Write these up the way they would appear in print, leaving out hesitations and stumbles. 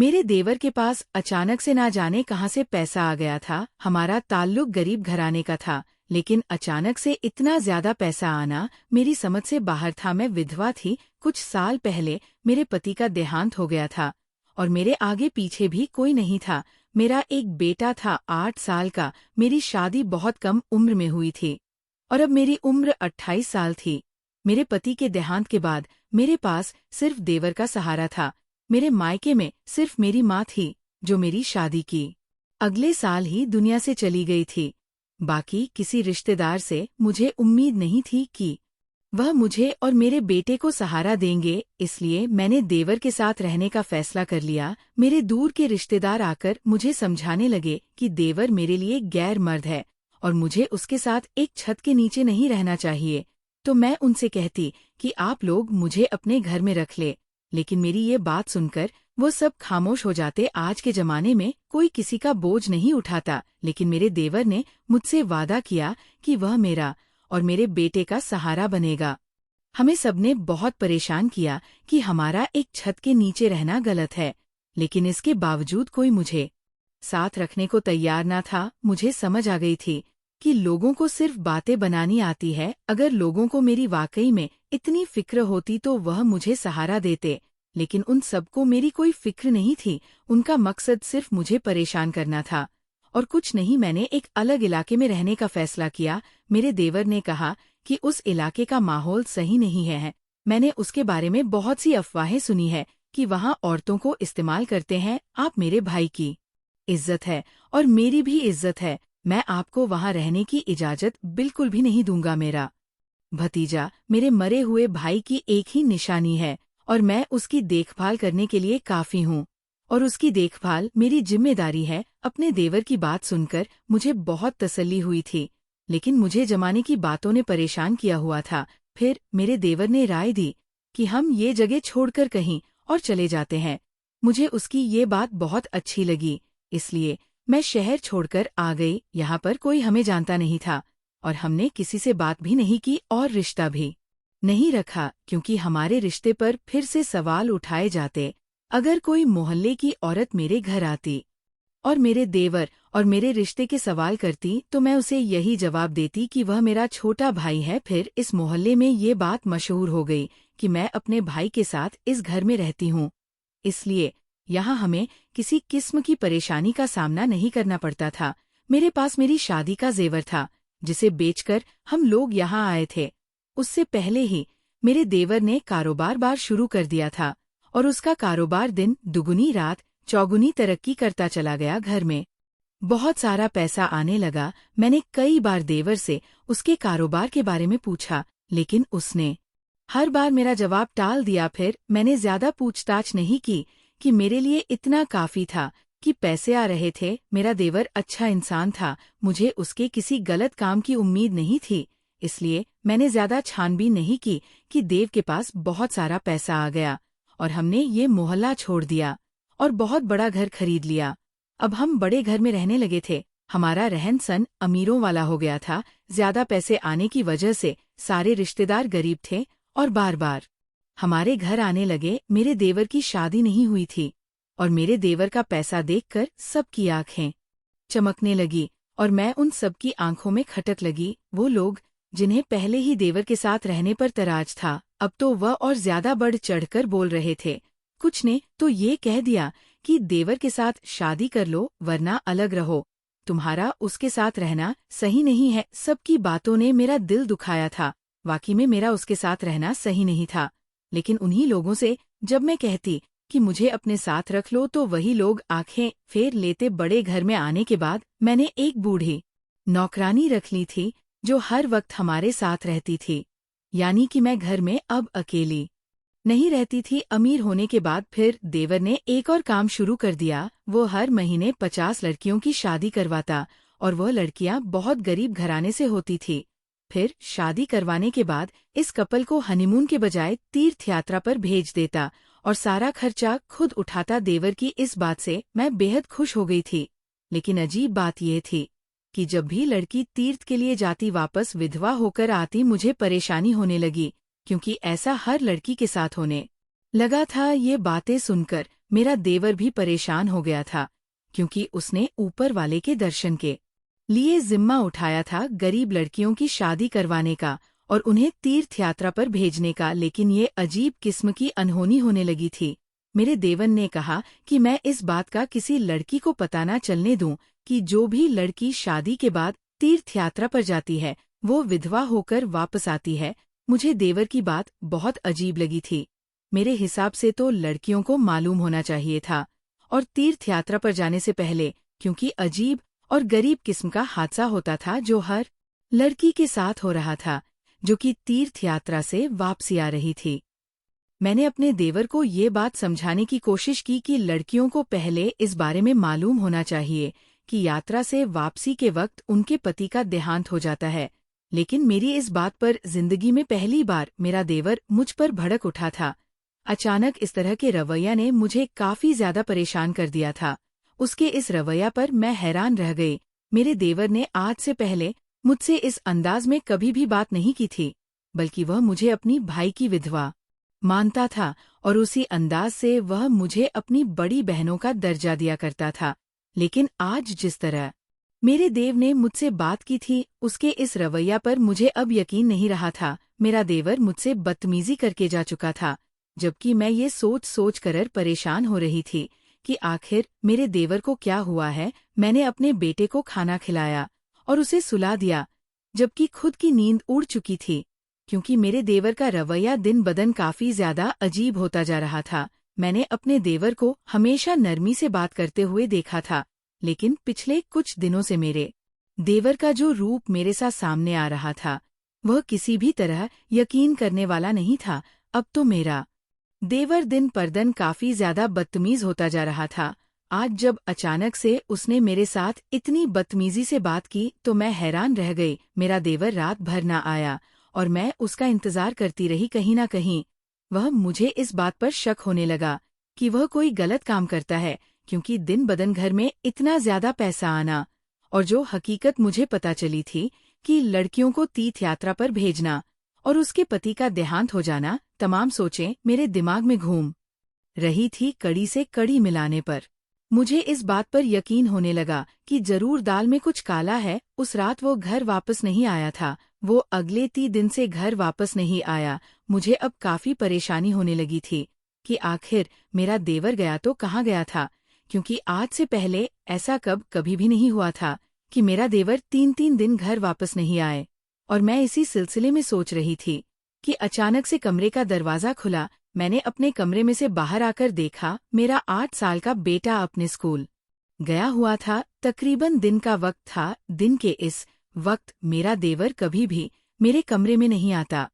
मेरे देवर के पास अचानक से ना जाने कहाँ से पैसा आ गया था। हमारा ताल्लुक गरीब घराने का था, लेकिन अचानक से इतना ज्यादा पैसा आना मेरी समझ से बाहर था। मैं विधवा थी, कुछ साल पहले मेरे पति का देहांत हो गया था और मेरे आगे पीछे भी कोई नहीं था। मेरा एक बेटा था 8 साल का। मेरी शादी बहुत कम उम्र में हुई थी और अब मेरी उम्र 28 साल थी। मेरे पति के देहांत के बाद मेरे पास सिर्फ देवर का सहारा था। मेरे मायके में सिर्फ मेरी माँ थी जो मेरी शादी की अगले साल ही दुनिया से चली गई थी। बाकी किसी रिश्तेदार से मुझे उम्मीद नहीं थी कि वह मुझे और मेरे बेटे को सहारा देंगे, इसलिए मैंने देवर के साथ रहने का फैसला कर लिया। मेरे दूर के रिश्तेदार आकर मुझे समझाने लगे कि देवर मेरे लिए गैर मर्द है और मुझे उसके साथ एक छत के नीचे नहीं रहना चाहिए। तो मैं उनसे कहती कि आप लोग मुझे अपने घर में रख ले, लेकिन मेरी ये बात सुनकर वो सब खामोश हो जाते। आज के जमाने में कोई किसी का बोझ नहीं उठाता, लेकिन मेरे देवर ने मुझसे वादा किया कि वह मेरा और मेरे बेटे का सहारा बनेगा। हमें सबने बहुत परेशान किया कि हमारा एक छत के नीचे रहना गलत है, लेकिन इसके बावजूद कोई मुझे साथ रखने को तैयार न था। मुझे समझ आ गई थी कि लोगों को सिर्फ बातें बनानी आती है। अगर लोगों को मेरी वाकई में इतनी फिक्र होती तो वह मुझे सहारा देते, लेकिन उन सबको मेरी कोई फिक्र नहीं थी। उनका मकसद सिर्फ मुझे परेशान करना था और कुछ नहीं। मैंने एक अलग इलाके में रहने का फैसला किया। मेरे देवर ने कहा कि उस इलाके का माहौल सही नहीं है। मैंने उसके बारे में बहुत सी अफवाहें सुनी है कि वहाँ औरतों को इस्तेमाल करते हैं। आप मेरे भाई की इज्जत है और मेरी भी इज्जत है। मैं आपको वहाँ रहने की इजाजत बिल्कुल भी नहीं दूंगा। मेरा भतीजा मेरे मरे हुए भाई की एक ही निशानी है और मैं उसकी देखभाल करने के लिए काफी हूँ और उसकी देखभाल मेरी जिम्मेदारी है। अपने देवर की बात सुनकर मुझे बहुत तसल्ली हुई थी, लेकिन मुझे जमाने की बातों ने परेशान किया हुआ था। फिर मेरे देवर ने राय दी कि हम ये जगह छोड़कर कहीं और चले जाते हैं। मुझे उसकी ये बात बहुत अच्छी लगी, इसलिए मैं शहर छोड़कर आ गई। यहाँ पर कोई हमें जानता नहीं था और हमने किसी से बात भी नहीं की और रिश्ता भी नहीं रखा, क्योंकि हमारे रिश्ते पर फिर से सवाल उठाए जाते। अगर कोई मोहल्ले की औरत मेरे घर आती और मेरे देवर और मेरे रिश्ते के सवाल करती तो मैं उसे यही जवाब देती कि वह मेरा छोटा भाई है। फिर इस मोहल्ले में ये बात मशहूर हो गई कि मैं अपने भाई के साथ इस घर में रहती हूँ, इसलिए यहाँ हमें किसी किस्म की परेशानी का सामना नहीं करना पड़ता था। मेरे पास मेरी शादी का जेवर था जिसे बेचकर हम लोग यहाँ आए थे। उससे पहले ही मेरे देवर ने कारोबार बार शुरू कर दिया था और उसका कारोबार दिन दुगुनी रात चौगुनी तरक्की करता चला गया। घर में बहुत सारा पैसा आने लगा। मैंने कई बार देवर से उसके कारोबार के बारे में पूछा, लेकिन उसने हर बार मेरा जवाब टाल दिया। फिर मैंने ज्यादा पूछताछ नहीं की कि मेरे लिए इतना काफी था कि पैसे आ रहे थे। मेरा देवर अच्छा इंसान था, मुझे उसके किसी गलत काम की उम्मीद नहीं थी, इसलिए मैंने ज्यादा छानबीन नहीं की कि देव के पास बहुत सारा पैसा आ गया और हमने ये मोहल्ला छोड़ दिया और बहुत बड़ा घर खरीद लिया। अब हम बड़े घर में रहने लगे थे। हमारा रहन सहन अमीरों वाला हो गया था। ज्यादा पैसे आने की वजह से सारे रिश्तेदार गरीब थे और बार बार हमारे घर आने लगे। मेरे देवर की शादी नहीं हुई थी और मेरे देवर का पैसा देखकर सबकी आंखें चमकने लगी और मैं उन सबकी आंखों में खटक लगी। वो लोग जिन्हें पहले ही देवर के साथ रहने पर तराज था, अब तो वह और ज्यादा बढ़ चढ़कर बोल रहे थे। कुछ ने तो ये कह दिया कि देवर के साथ शादी कर लो वरना अलग रहो, तुम्हारा उसके साथ रहना सही नहीं है। सबकी बातों ने मेरा दिल दुखाया था। वाकई में मेरा उसके साथ रहना सही नहीं था, लेकिन उन्हीं लोगों से जब मैं कहती कि मुझे अपने साथ रख लो तो वही लोग आंखें फेर लेते। बड़े घर में आने के बाद मैंने एक बूढ़ी नौकरानी रख ली थी जो हर वक्त हमारे साथ रहती थी, यानी कि मैं घर में अब अकेली नहीं रहती थी। अमीर होने के बाद फिर देवर ने एक और काम शुरू कर दिया। वो हर महीने 50 लड़कियों की शादी करवाता और वह लड़कियां बहुत गरीब घराने से होती थी। फिर शादी करवाने के बाद इस कपल को हनीमून के बजाय तीर्थ यात्रा पर भेज देता और सारा खर्चा खुद उठाता। देवर की इस बात से मैं बेहद खुश हो गई थी, लेकिन अजीब बात यह थी कि जब भी लड़की तीर्थ के लिए जाती वापस विधवा होकर आती। मुझे परेशानी होने लगी, क्योंकि ऐसा हर लड़की के साथ होने लगा था ये बातें सुनकर मेरा देवर भी परेशान हो गया था, क्योंकि उसने ऊपर वाले के दर्शन के लिए जिम्मा उठाया था गरीब लड़कियों की शादी करवाने का और उन्हें तीर्थ यात्रा पर भेजने का। लेकिन ये अजीब किस्म की अनहोनी होने लगी थी। मेरे देवन ने कहा कि मैं इस बात का किसी लड़की को पता ना चलने दूं कि जो भी लड़की शादी के बाद तीर्थ यात्रा पर जाती है वो विधवा होकर वापस आती है। मुझे देवर की बात बहुत अजीब लगी थी। मेरे हिसाब से तो लड़कियों को मालूम होना चाहिए था और तीर्थ यात्रा पर जाने से पहले, क्योंकि अजीब और गरीब किस्म का हादसा होता था जो हर लड़की के साथ हो रहा था जो कि तीर्थ यात्रा से वापसी आ रही थी। मैंने अपने देवर को ये बात समझाने की कोशिश की कि लड़कियों को पहले इस बारे में मालूम होना चाहिए कि यात्रा से वापसी के वक्त उनके पति का देहांत हो जाता है। लेकिन मेरी इस बात पर जिंदगी में पहली बार मेरा देवर मुझ पर भड़क उठा था। अचानक इस तरह के रवैया ने मुझे काफी ज्यादा परेशान कर दिया था। उसके इस रवैया पर मैं हैरान रह गई। मेरे देवर ने आज से पहले मुझसे इस अंदाज में कभी भी बात नहीं की थी, बल्कि वह मुझे अपनी भाई की विधवा मानता था और उसी अंदाज से वह मुझे अपनी बड़ी बहनों का दर्जा दिया करता था। लेकिन आज जिस तरह मेरे देव ने मुझसे बात की थी, उसके इस रवैया पर मुझे अब यकीन नहीं रहा था। मेरा देवर मुझसे बदतमीजी करके जा चुका था, जबकि मैं ये सोच सोच कर परेशान हो रही थी कि आखिर मेरे देवर को क्या हुआ है। मैंने अपने बेटे को खाना खिलाया और उसे सुला दिया, जबकि खुद की नींद उड़ चुकी थी, क्योंकि मेरे देवर का रवैया दिन बदन काफी ज्यादा अजीब होता जा रहा था। मैंने अपने देवर को हमेशा नरमी से बात करते हुए देखा था, लेकिन पिछले कुछ दिनों से मेरे देवर का जो रूप मेरे साथ सामने आ रहा था वह किसी भी तरह यकीन करने वाला नहीं था। अब तो मेरा देवर दिन पर दिन काफी ज्यादा बदतमीज होता जा रहा था। आज जब अचानक से उसने मेरे साथ इतनी बदतमीजी से बात की तो मैं हैरान रह गई। मेरा देवर रात भर ना आया और मैं उसका इंतजार करती रही। कहीं ना कहीं वह मुझे इस बात पर शक होने लगा कि वह कोई गलत काम करता है, क्योंकि दिन बदन घर में इतना ज्यादा पैसा आना और जो हकीकत मुझे पता चली थी कि लड़कियों को तीर्थ यात्रा पर भेजना और उसके पति का देहांत हो जाना, तमाम सोचें मेरे दिमाग में घूम रही थी। कड़ी से कड़ी मिलाने पर मुझे इस बात पर यकीन होने लगा कि जरूर दाल में कुछ काला है। उस रात वो घर वापस नहीं आया था। वो अगले 3 दिन से घर वापस नहीं आया। मुझे अब काफी परेशानी होने लगी थी कि आखिर मेरा देवर गया तो कहाँ गया था, क्योंकि आज से पहले ऐसा कभी भी नहीं हुआ था कि मेरा देवर 3-3 दिन घर वापस नहीं आए। और मैं इसी सिलसिले में सोच रही थी कि अचानक से कमरे का दरवाजा खुला। मैंने अपने कमरे में से बाहर आकर देखा, मेरा 8 साल का बेटा अपने स्कूल गया हुआ था। तकरीबन दिन का वक्त था। दिन के इस वक्त मेरा देवर कभी भी मेरे कमरे में नहीं आता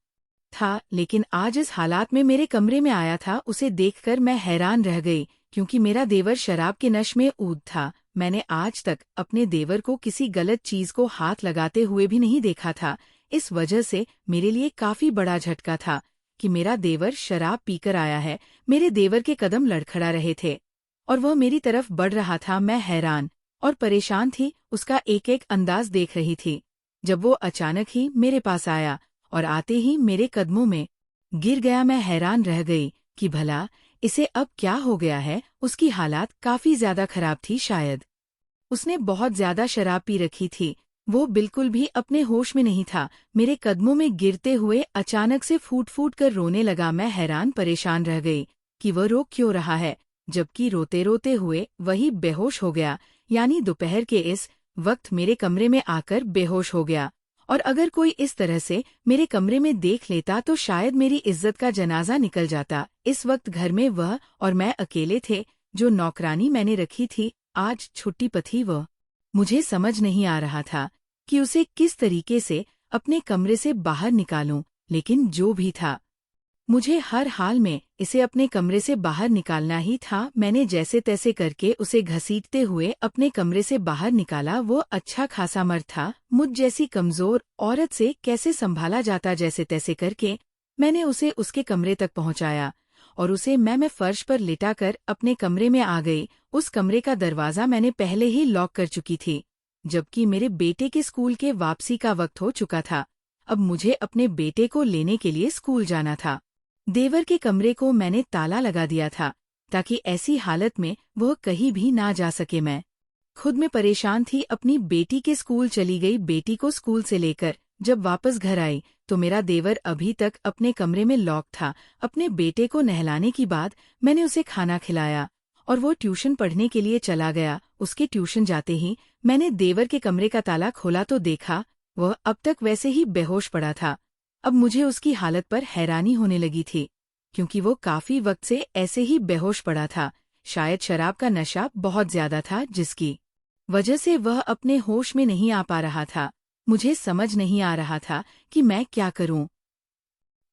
था, लेकिन आज इस हालात में मेरे कमरे में आया था। उसे देखकर मैं हैरान रह गई, क्योंकि मेरा देवर शराब के नशे में ऊद था। मैंने आज तक अपने देवर को किसी गलत चीज को हाथ लगाते हुए भी नहीं देखा था। इस वजह से मेरे लिए काफी बड़ा झटका था कि मेरा देवर शराब पीकर आया है। मेरे देवर के कदम लड़खड़ा रहे थे और वह मेरी तरफ बढ़ रहा था। मैं हैरान और परेशान थी, उसका एक एक अंदाज देख रही थी, जब वो अचानक ही मेरे पास आया और आते ही मेरे कदमों में गिर गया। मैं हैरान रह गई कि भला इसे अब क्या हो गया है। उसकी हालात काफी ज्यादा खराब थी। शायद उसने बहुत ज्यादा शराब पी रखी थी। वो बिल्कुल भी अपने होश में नहीं था। मेरे कदमों में गिरते हुए अचानक से फूट फूट कर रोने लगा। मैं हैरान परेशान रह गई कि वह रो क्यों रहा है, जबकि रोते रोते हुए वही बेहोश हो गया। यानी दोपहर के इस वक्त मेरे कमरे में आकर बेहोश हो गया। और अगर कोई इस तरह से मेरे कमरे में देख लेता तो शायद मेरी इज्जत का जनाजा निकल जाता। इस वक्त घर में वह और मैं अकेले थे। जो नौकरानी मैंने रखी थी आज छुट्टी पर थी। वह मुझे समझ नहीं आ रहा था कि उसे किस तरीके से अपने कमरे से बाहर निकालूं, लेकिन जो भी था मुझे हर हाल में इसे अपने कमरे से बाहर निकालना ही था। मैंने जैसे तैसे करके उसे घसीटते हुए अपने कमरे से बाहर निकाला। वो अच्छा खासा मर्द था। मुझ जैसी कमजोर औरत से कैसे संभाला जाता। जैसे तैसे करके मैंने उसे उसके कमरे तक पहुंचाया और उसे मैं फर्श पर लिटाकर अपने कमरे में आ गई। उस कमरे का दरवाजा मैंने पहले ही लॉक कर चुकी थी, जबकि मेरे बेटे के स्कूल के वापसी का वक्त हो चुका था। अब मुझे अपने बेटे को लेने के लिए स्कूल जाना था। देवर के कमरे को मैंने ताला लगा दिया था ताकि ऐसी हालत में वह कहीं भी ना जा सके। मैं खुद में परेशान थी। अपनी बेटी के स्कूल चली गई। बेटी को स्कूल से लेकर जब वापस घर आई तो मेरा देवर अभी तक अपने कमरे में लॉक था। अपने बेटे को नहलाने के बाद मैंने उसे खाना खिलाया और वो ट्यूशन पढ़ने के लिए चला गया। उसके ट्यूशन जाते ही मैंने देवर के कमरे का ताला खोला तो देखा वह अब तक वैसे ही बेहोश पड़ा था। अब मुझे उसकी हालत पर हैरानी होने लगी थी, क्योंकि वो काफी वक्त से ऐसे ही बेहोश पड़ा था। शायद शराब का नशा बहुत ज्यादा था, जिसकी वजह से वह अपने होश में नहीं आ पा रहा था। मुझे समझ नहीं आ रहा था कि मैं क्या करूं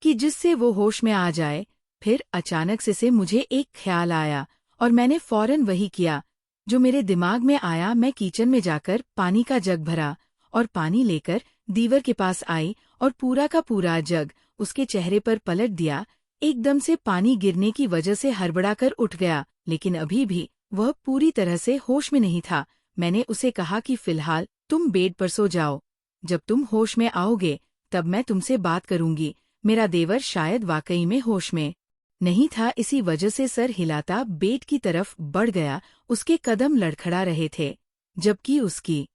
कि जिससे वो होश में आ जाए। फिर अचानक से मुझे एक ख्याल आया और मैंने फौरन वही किया जो मेरे दिमाग में आया। मैं किचन में जाकर पानी का जग भरा और पानी लेकर दीवर के पास आई और पूरा का पूरा जग उसके चेहरे पर पलट दिया। एकदम से पानी गिरने की वजह से हड़बड़ाकर उठ गया, लेकिन अभी भी वह पूरी तरह से होश में नहीं था। मैंने उसे कहा कि फिलहाल तुम बेड पर सो जाओ, जब तुम होश में आओगे तब मैं तुमसे बात करूंगी। मेरा देवर शायद वाकई में होश में नहीं था, इसी वजह से सर हिलाता बेड की तरफ बढ़ गया। उसके कदम लड़खड़ा रहे थे, जबकि उसकी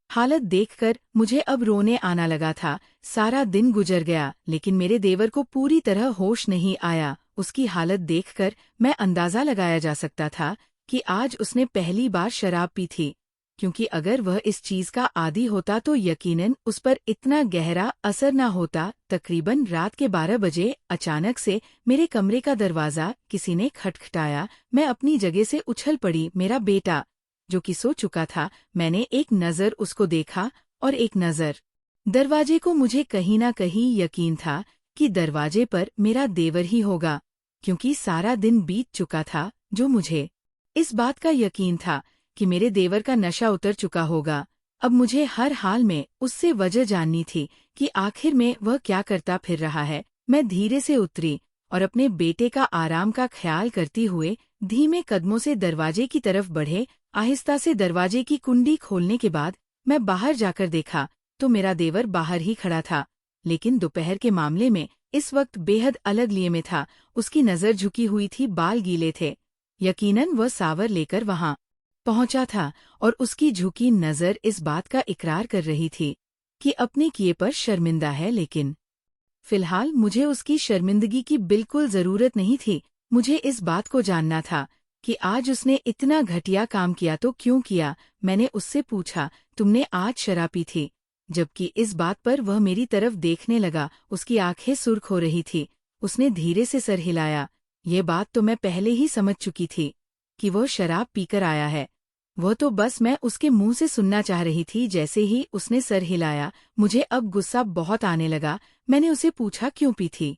हालत देखकर मुझे अब रोने आना लगा था। सारा दिन गुजर गया, लेकिन मेरे देवर को पूरी तरह होश नहीं आया। उसकी हालत देखकर मैं अंदाजा लगाया जा सकता था कि आज उसने पहली बार शराब पी थी, क्योंकि अगर वह इस चीज का आदी होता तो यकीनन उस पर इतना गहरा असर न होता। तकरीबन रात के 12 बजे अचानक से मेरे कमरे का दरवाजा किसी ने खटखटाया। मैं अपनी जगह से उछल पड़ी। मेरा बेटा, जो कि सो चुका था, मैंने एक नज़र उसको देखा और एक नज़र दरवाजे को। मुझे कहीं ना कहीं यकीन था कि दरवाजे पर मेरा देवर ही होगा, क्योंकि सारा दिन बीत चुका था। जो मुझे इस बात का यकीन था कि मेरे देवर का नशा उतर चुका होगा। अब मुझे हर हाल में उससे वजह जाननी थी कि आखिर में वह क्या करता फिर रहा है। मैं धीरे से उतरी और अपने बेटे का आराम का ख्याल करती हुए धीमे कदमों से दरवाजे की तरफ बढ़े। आहिस्ता से दरवाजे की कुंडी खोलने के बाद मैं बाहर जाकर देखा तो मेरा देवर बाहर ही खड़ा था, लेकिन दोपहर के मामले में इस वक्त बेहद अलग लिए में था। उसकी नज़र झुकी हुई थी, बाल गीले थे। यकीनन वह सावर लेकर वहां पहुंचा था और उसकी झुकी नज़र इस बात का इकरार कर रही थी कि अपने किए पर शर्मिंदा है। लेकिन फिलहाल मुझे उसकी शर्मिंदगी की बिल्कुल जरूरत नहीं थी। मुझे इस बात को जानना था कि आज उसने इतना घटिया काम किया तो क्यों किया। मैंने उससे पूछा, तुमने आज शराब पी थी? जबकि इस बात पर वह मेरी तरफ देखने लगा। उसकी आंखें सुर्ख हो रही थी। उसने धीरे से सर हिलाया। ये बात तो मैं पहले ही समझ चुकी थी कि वह शराब पीकर आया है। वह तो बस मैं उसके मुंह से सुनना चाह रही थी। जैसे ही उसने सर हिलाया, मुझे अब गुस्सा बहुत आने लगा। मैंने उसे पूछा, क्यों पी थी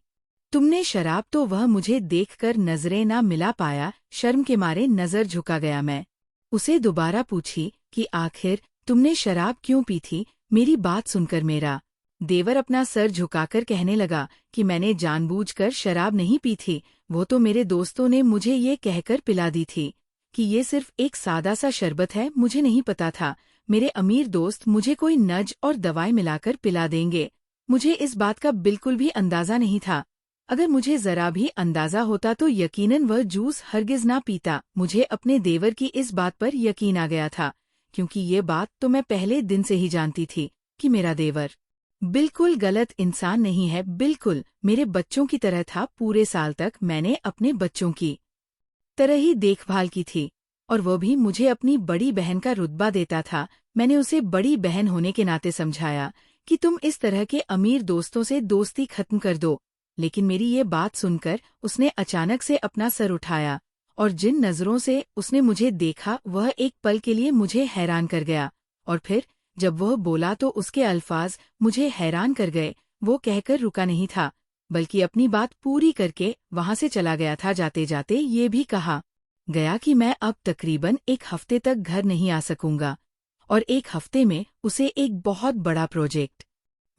तुमने शराब? तो वह मुझे देखकर नजरें ना मिला पाया। शर्म के मारे नजर झुका गया। मैं उसे दोबारा पूछी कि आखिर तुमने शराब क्यों पी थी? मेरी बात सुनकर मेरा देवर अपना सर झुकाकर कहने लगा कि मैंने जानबूझकर शराब नहीं पी थी। वो तो मेरे दोस्तों ने मुझे ये कहकर पिला दी थी कि ये सिर्फ एक सादा सा शरबत है। मुझे नहीं पता था मेरे अमीर दोस्त मुझे कोई नज और दवाई मिलाकर पिला देंगे। मुझे इस बात का बिल्कुल भी अंदाजा नहीं था। अगर मुझे जरा भी अंदाजा होता तो यकीनन वह जूस हरगिज ना पीता। मुझे अपने देवर की इस बात पर यकीन आ गया था, क्योंकि ये बात तो मैं पहले दिन से ही जानती थी कि मेरा देवर बिल्कुल गलत इंसान नहीं है, बिल्कुल मेरे बच्चों की तरह था। पूरे साल तक मैंने अपने बच्चों की तरह ही देखभाल की थी और वो भी मुझे अपनी बड़ी बहन का रुतबा देता था। मैंने उसे बड़ी बहन होने के नाते समझाया कि तुम इस तरह के अमीर दोस्तों से दोस्ती खत्म कर दो। लेकिन मेरी ये बात सुनकर उसने अचानक से अपना सर उठाया और जिन नज़रों से उसने मुझे देखा वह एक पल के लिए मुझे हैरान कर गया। और फिर जब वह बोला तो उसके अल्फाज मुझे हैरान कर गए। वो कहकर रुका नहीं था, बल्कि अपनी बात पूरी करके वहां से चला गया था। जाते जाते ये भी कहा गया कि मैं अब तकरीबन 1 हफ्ते तक घर नहीं आ सकूंगा और 1 हफ्ते में उसे एक बहुत बड़ा प्रोजेक्ट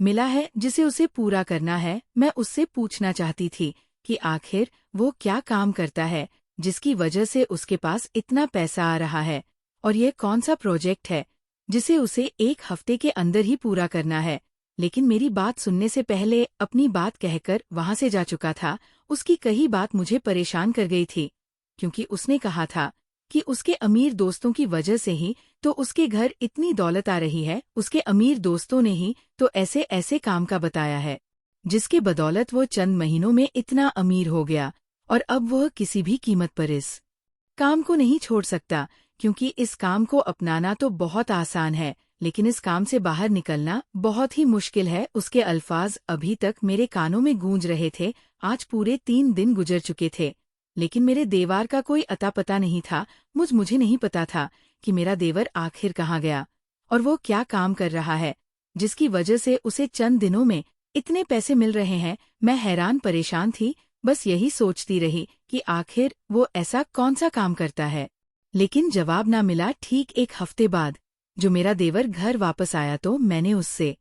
मिला है जिसे उसे पूरा करना है। मैं उससे पूछना चाहती थी कि आखिर वो क्या काम करता है जिसकी वजह से उसके पास इतना पैसा आ रहा है, और ये कौन सा प्रोजेक्ट है जिसे उसे 1 हफ्ते के अंदर ही पूरा करना है। लेकिन मेरी बात सुनने से पहले अपनी बात कहकर वहां से जा चुका था। उसकी कही बात मुझे परेशान कर गई थी, क्योंकि उसने कहा था कि उसके अमीर दोस्तों की वजह से ही तो उसके घर इतनी दौलत आ रही है। उसके अमीर दोस्तों ने ही तो ऐसे ऐसे काम का बताया है, जिसके बदौलत वो चंद महीनों में इतना अमीर हो गया, और अब वह किसी भी कीमत पर इस काम को नहीं छोड़ सकता, क्योंकि इस काम को अपनाना तो बहुत आसान है, लेकिन इस काम से बाहर निकलना बहुत ही मुश्किल है। उसके अल्फाज अभी तक मेरे कानों में गूंज रहे थे। आज पूरे 3 दिन गुजर चुके थे, लेकिन मेरे देवर का कोई अता पता नहीं था। मुझे नहीं पता था कि मेरा देवर आखिर कहाँ गया और वो क्या काम कर रहा है, जिसकी वजह से उसे चंद दिनों में इतने पैसे मिल रहे हैं। मैं हैरान परेशान थी, बस यही सोचती रही कि आखिर वो ऐसा कौन सा काम करता है। लेकिन जवाब ना मिला। ठीक 1 हफ्ते बाद जो मेरा देवर घर वापस आया तो मैंने उससे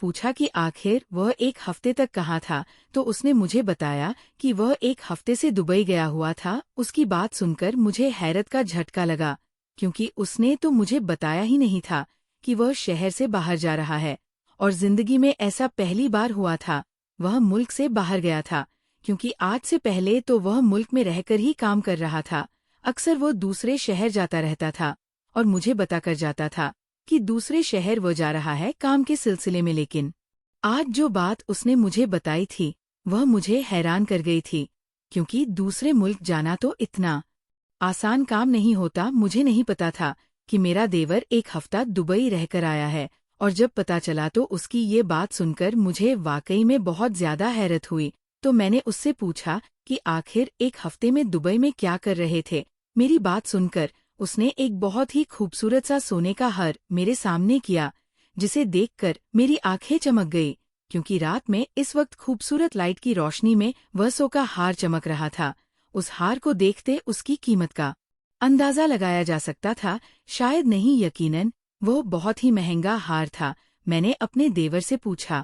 पूछा कि आखिर वह 1 हफ्ते तक कहाँ था, तो उसने मुझे बताया कि वह 1 हफ्ते से दुबई गया हुआ था। उसकी बात सुनकर मुझे हैरत का झटका लगा, क्योंकि उसने तो मुझे बताया ही नहीं था कि वह शहर से बाहर जा रहा है, और जिंदगी में ऐसा पहली बार हुआ था। वह मुल्क से बाहर गया था, क्योंकि आज से पहले तो वह मुल्क में रहकर ही काम कर रहा था। अक्सर वो दूसरे शहर जाता रहता था और मुझे बताकर जाता था कि दूसरे शहर वो जा रहा है काम के सिलसिले में। लेकिन आज जो बात उसने मुझे बताई थी वह मुझे हैरान कर गई थी, क्योंकि दूसरे मुल्क जाना तो इतना आसान काम नहीं होता। मुझे नहीं पता था कि मेरा देवर 1 हफ्ता दुबई रहकर आया है, और जब पता चला तो उसकी ये बात सुनकर मुझे वाकई में बहुत ज्यादा हैरत हुई। तो मैंने उससे पूछा कि आखिर 1 हफ्ते में दुबई में क्या कर रहे थे। मेरी बात सुनकर उसने एक बहुत ही खूबसूरत सा सोने का हार मेरे सामने किया, जिसे देखकर मेरी आंखें चमक गई, क्योंकि रात में इस वक्त खूबसूरत लाइट की रोशनी में वह सो का हार चमक रहा था। उस हार को देखते उसकी कीमत का अंदाजा लगाया जा सकता था, शायद नहीं, यकीनन वो बहुत ही महंगा हार था। मैंने अपने देवर से पूछा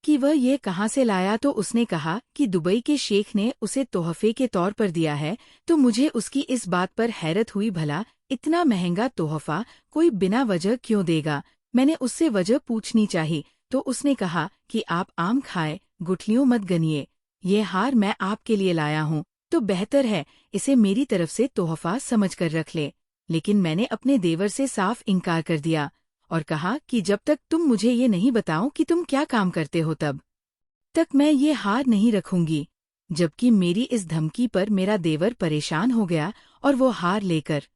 कि वह ये कहाँ से लाया, तो उसने कहा कि दुबई के शेख ने उसे तोहफे के तौर पर दिया है। तो मुझे उसकी इस बात पर हैरत हुई, भला इतना महंगा तोहफा कोई बिना वजह क्यों देगा। मैंने उससे वजह पूछनी चाहिए, तो उसने कहा कि आप आम खाए, गुठलियों मत गनिए, ये हार मैं आपके लिए लाया हूँ, तो बेहतर है इसे मेरी तरफ से तोहफा समझकर रख ले। लेकिन मैंने अपने देवर से साफ इनकार कर दिया और कहा कि जब तक तुम मुझे ये नहीं बताओ कि तुम क्या काम करते हो तब तक मैं ये हार नहीं रखूंगी। जबकि मेरी इस धमकी पर मेरा देवर परेशान हो गया और वो हार लेकर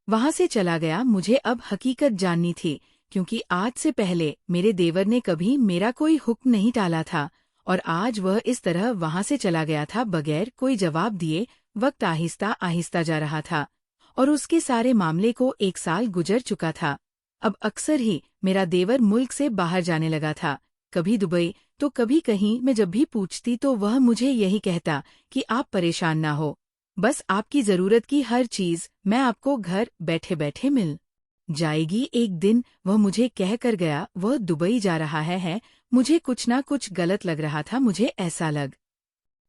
वहां से चला गया। मुझे अब हकीकत जाननी थी, क्योंकि आज से पहले मेरे देवर ने कभी मेरा कोई हुक्म नहीं टाला था, और आज वह इस तरह वहां से चला गया था बगैर कोई जवाब दिए। वक्त आहिस्ता आहिस्ता जा रहा था और उसके सारे मामले को 1 साल गुजर चुका था। अब अक्सर ही मेरा देवर मुल्क से बाहर जाने लगा था, कभी दुबई तो कभी कहीं। मैं जब भी पूछती तो वह मुझे यही कहता कि आप परेशान ना हो, बस आपकी जरूरत की हर चीज मैं आपको घर बैठे बैठे मिल जाएगी। एक दिन वह मुझे कह कर गया वह दुबई जा रहा है। मुझे कुछ ना कुछ गलत लग रहा था। मुझे ऐसा लग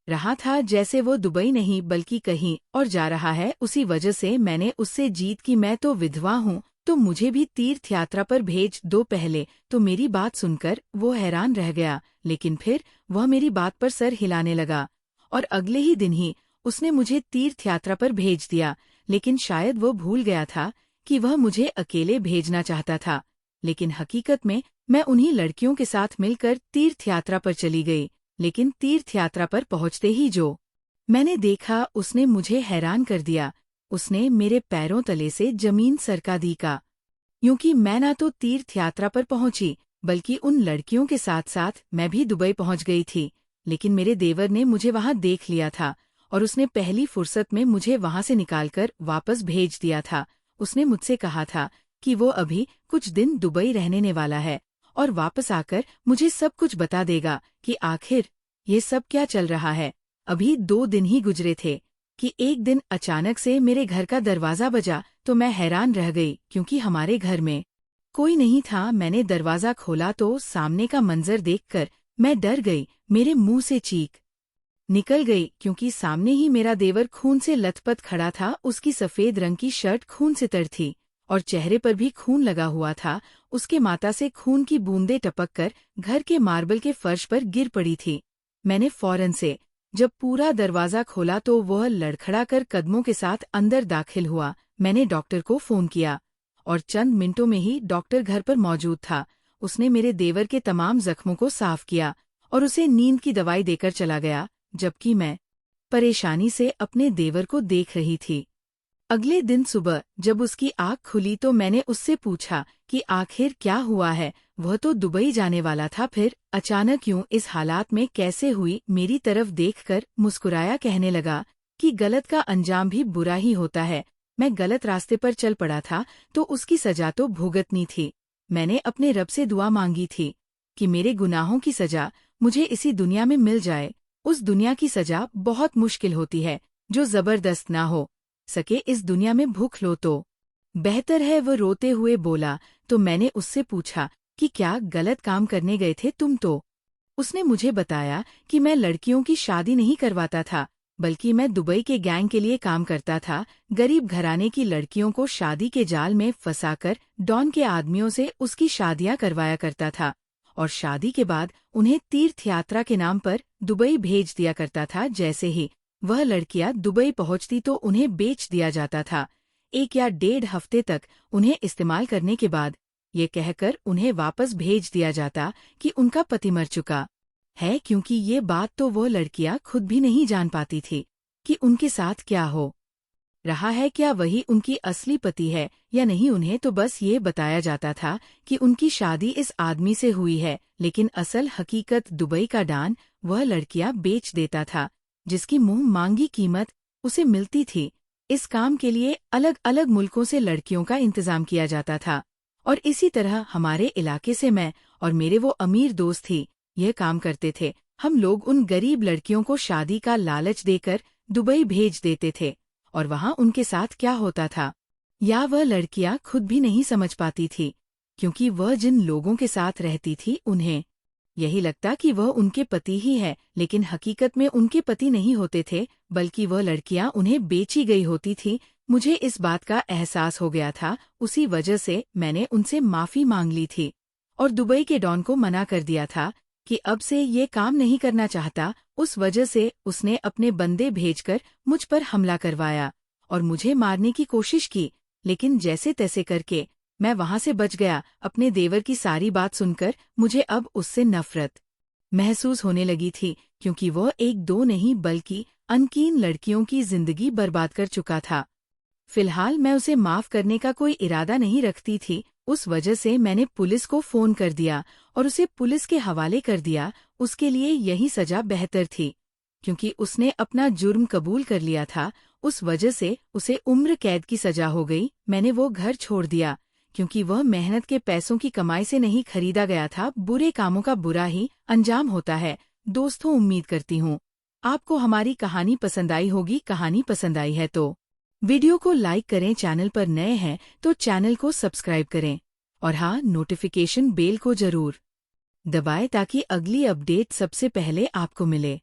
रहा था जैसे वो दुबई नहीं बल्कि कहीं और जा रहा है। उसी वजह से मैंने उससे जीत की मैं तो विधवा हूँ, तो मुझे भी तीर्थ यात्रा पर भेज दो। पहले तो मेरी बात सुनकर वो हैरान रह गया, लेकिन फिर वह मेरी बात पर सर हिलाने लगा और अगले ही दिन ही उसने मुझे तीर्थ यात्रा पर भेज दिया। लेकिन शायद वो भूल गया था कि वह मुझे अकेले भेजना चाहता था, लेकिन हकीकत में मैं उन्हीं लड़कियों के साथ मिलकर तीर्थ यात्रा पर चली गई। लेकिन तीर्थ यात्रा पर पहुंचते ही जो मैंने देखा उसने मुझे हैरान कर दिया। उसने मेरे पैरों तले से जमीन सरका दी का, क्योंकि मैं ना तो तीर्थ यात्रा पर पहुंची बल्कि उन लड़कियों के साथ साथ मैं भी दुबई पहुंच गई थी। लेकिन मेरे देवर ने मुझे वहां देख लिया था और उसने पहली फुर्सत में मुझे वहां से निकालकर वापस भेज दिया था। उसने मुझसे कहा था कि वो अभी कुछ दिन दुबई रहने वाला है और वापस आकर मुझे सब कुछ बता देगा कि आखिर ये सब क्या चल रहा है। अभी 2 दिन ही गुजरे थे कि एक दिन अचानक से मेरे घर का दरवाजा बजा, तो मैं हैरान रह गई, क्योंकि हमारे घर में कोई नहीं था। मैंने दरवाजा खोला तो सामने का मंजर देखकर मैं डर गई। मेरे मुंह से चीख निकल गई, क्योंकि सामने ही मेरा देवर खून से लथपथ खड़ा था। उसकी सफेद रंग की शर्ट खून से तर थी और चेहरे पर भी खून लगा हुआ था। उसके माथा से खून की बूंदें टपक कर घर के मार्बल के फर्श पर गिर पड़ी थी। मैंने फौरन से जब पूरा दरवाजा खोला तो वह लड़खड़ाकर कदमों के साथ अंदर दाखिल हुआ। मैंने डॉक्टर को फोन किया और चंद मिनटों में ही डॉक्टर घर पर मौजूद था। उसने मेरे देवर के तमाम जख्मों को साफ किया और उसे नींद की दवाई देकर चला गया, जबकि मैं परेशानी से अपने देवर को देख रही थी। अगले दिन सुबह जब उसकी आँख खुली तो मैंने उससे पूछा कि आखिर क्या हुआ है। वह तो दुबई जाने वाला था, फिर अचानक यूं इस हालात में कैसे हुई। मेरी तरफ देखकर मुस्कुराया, कहने लगा कि गलत का अंजाम भी बुरा ही होता है। मैं गलत रास्ते पर चल पड़ा था तो उसकी सजा तो भुगतनी थी। मैंने अपने रब से दुआ मांगी थी कि मेरे गुनाहों की सजा मुझे इसी दुनिया में मिल जाए। उस दुनिया की सजा बहुत मुश्किल होती है जो जबरदस्त ना हो सके। इस दुनिया में भूख लो तो बेहतर है, वह रोते हुए बोला। तो मैंने उससे पूछा कि क्या गलत काम करने गए थे तुम? तो उसने मुझे बताया कि मैं लड़कियों की शादी नहीं करवाता था, बल्कि मैं दुबई के गैंग के लिए काम करता था। गरीब घराने की लड़कियों को शादी के जाल में फंसाकर डॉन के आदमियों से उसकी शादियां करवाया करता था और शादी के बाद उन्हें तीर्थ यात्रा के नाम पर दुबई भेज दिया करता था। जैसे ही वह लड़कियां दुबई पहुंचती तो उन्हें बेच दिया जाता था। 1 या 1.5 हफ्ते तक उन्हें इस्तेमाल करने के बाद ये कहकर उन्हें वापस भेज दिया जाता कि उनका पति मर चुका है, क्योंकि ये बात तो वो लड़कियां खुद भी नहीं जान पाती थी कि उनके साथ क्या हो रहा है, क्या वही उनकी असली पति है या नहीं। उन्हें तो बस ये बताया जाता था कि उनकी शादी इस आदमी से हुई है, लेकिन असल हकीकत दुबई का डॉन वह लड़कियां बेच देता था जिसकी मुंह मांगी कीमत उसे मिलती थी। इस काम के लिए अलग अलग मुल्कों से लड़कियों का इंतजाम किया जाता था और इसी तरह हमारे इलाके से मैं और मेरे वो अमीर दोस्त ही यह काम करते थे। हम लोग उन गरीब लड़कियों को शादी का लालच देकर दुबई भेज देते थे और वहां उनके साथ क्या होता था या वह लड़कियां खुद भी नहीं समझ पाती थी, क्योंकि वह जिन लोगों के साथ रहती थी उन्हें यही लगता कि वह उनके पति ही है, लेकिन हकीकत में उनके पति नहीं होते थे, बल्कि वह लड़कियां उन्हें बेची गई होती थी। मुझे इस बात का एहसास हो गया था, उसी वजह से मैंने उनसे माफी मांग ली थी और दुबई के डॉन को मना कर दिया था कि अब से ये काम नहीं करना चाहता। उस वजह से उसने अपने बंदे भेजकर मुझ पर हमला करवाया और मुझे मारने की कोशिश की, लेकिन जैसे तैसे करके मैं वहां से बच गया। अपने देवर की सारी बात सुनकर मुझे अब उससे नफरत महसूस होने लगी थी, क्योंकि वह 1-2 नहीं बल्कि अनकीन लड़कियों की जिंदगी बर्बाद कर चुका था। फिलहाल मैं उसे माफ करने का कोई इरादा नहीं रखती थी। उस वजह से मैंने पुलिस को फोन कर दिया और उसे पुलिस के हवाले कर दिया। उसके लिए यही सजा बेहतर थी, क्योंकि उसने अपना जुर्म कबूल कर लिया था। उस वजह से उसे उम्र कैद की सजा हो गई। मैंने वो घर छोड़ दिया क्योंकि वह मेहनत के पैसों की कमाई से नहीं खरीदा गया था। बुरे कामों का बुरा ही अंजाम होता है। दोस्तों, उम्मीद करती हूँ आपको हमारी कहानी पसंद आई होगी। कहानी पसंद आई है तो वीडियो को लाइक करें, चैनल पर नए हैं तो चैनल को सब्सक्राइब करें और हाँ, नोटिफिकेशन बेल को जरूर दबाएं ताकि अगली अपडेट सबसे पहले आपको मिले।